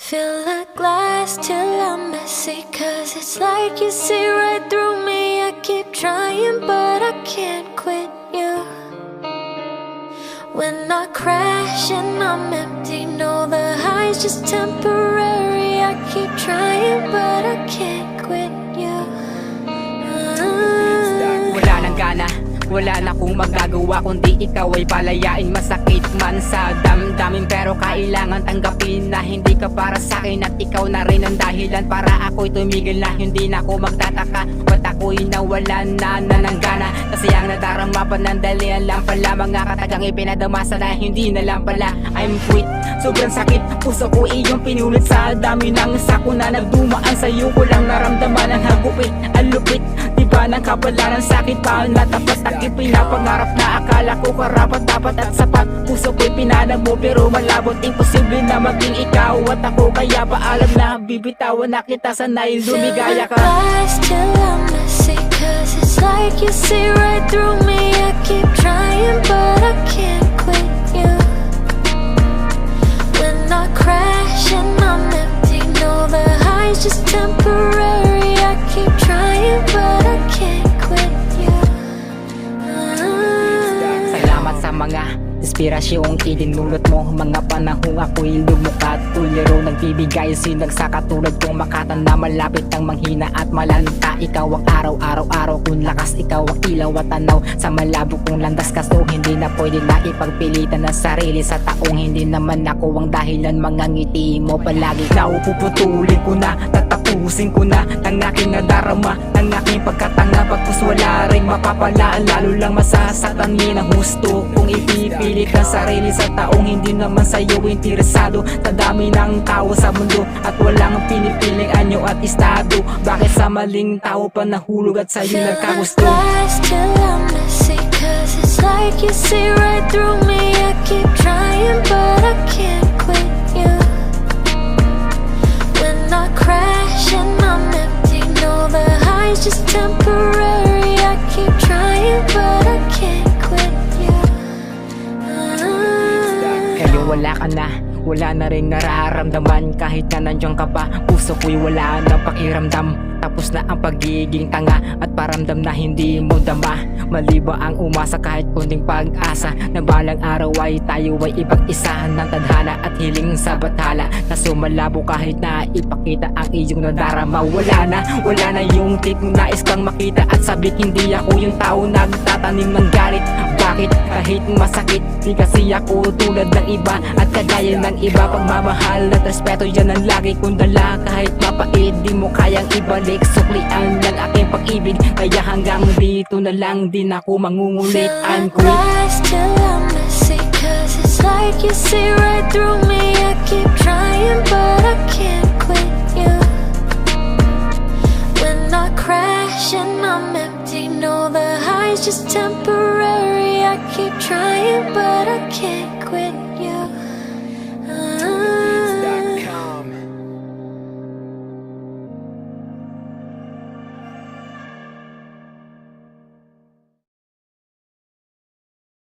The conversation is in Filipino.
Fill a glass till I'm messy, 'cause it's like you see right through me. I keep trying but I can't quit you. When I crash and I'm empty, know the high's just temporary. I keep trying but I can't quit you. Wala nang gana, wala na kong magagawa kundi ikaw ay palayain. Masakit man sa damdamin pero kailangan tanggapin na hindi ka para sa'kin at ikaw na rin ang dahilan para ako'y tumigil na. Hindi na ako magtataka ba't ako'y nawalan na ng gana, kasi ang nadarama panandalian lang pala. Mga katagang ipinadamasa na hindi na lang pala. I'm quit, sobrang sakit, puso ko iyong pinulit sa dami ng sako na nagdumaan sa'yo. Ko lang naramdaman ang hagupit, ang lupit, diba ng kapalaran sakit pa natapat takip. Pinapangarap na akala ko karapat dapat at sapat. Puso ko'y pinanag mo pero malabot, imposible na maging ikaw at ako. Kaya paalam na bibitawan na kita, sanay lumigaya ka. Till I'm messy, 'cause it's like you see right through me. I keep trying but I can't quit you. When I crash and I'm empty, know the high's just temporary. I keep trying but I can't quit you. Salamat sa mga inspirasyong idinulot mo. Mga panahong ako'y lumukat, tuliro nagbibigay sinag sa katulad kong makatanda. Malapit ang manghina at malalita. Ikaw ang araw-araw kung lakas, ikaw ang ilaw at tanaw sa malabo kong landas. Kaso hindi na pwede na ipagpilitan ng sarili sa taong hindi naman ako ang dahilan. Mga ngiti mo palagi naupuputulin ko na, tatapusin ko na ang aking nadarama, ang aking pagkatanga. Pagpus wala rin mapapalaan, lalo lang masasaktan. Yun ang gusto kong ipipilit ang sarili sa taong hindi naman sa'yo interesado. Sa dami ng tao sa mundo at walang pinipiling anyo at estado. Bakit sa maling tao pa nahulog at sa'yo nagkagusto? Till I'm messy, 'cause it's like you see right through me. I keep trying but I can't quit you. When I crash and I'm empty, know the high's just temporary. I keep trying but I can't quit you. Kayo wala ka na, wala na rin nararamdaman. Kahit na nandiyan ka pa, puso ko'y wala na pakiramdam. Tapos na ang pagiging tanga at paramdam na hindi mo dama. Mali ba ang umasa kahit kunting pag-asa na balang araw ay tayo ay ibang isa ng tadhana at hiling sa bathala. Kaso malabo kahit na ipakita ang iyong nadarama. Wala na yung tipong nais kang makita at sabi hindi ako yung tao nagtatanim ng galit. Bakit? Kahit masakit, di kasi ako tulad ng iba at kagaya ng iba. Pagmamahal at respeto yan ang lagi kong dala. Kahit mapait di mo kayang ibalik, suklian lang aking pag-ibig. Kaya hanggang dito na lang din ako mangungulit. I'm quit. Till I'm messy, 'cause it's like you see right through me. I keep trying but I can't quit you. When I crash and I'm empty, know the high's just temporary. I keep trying but I can't quit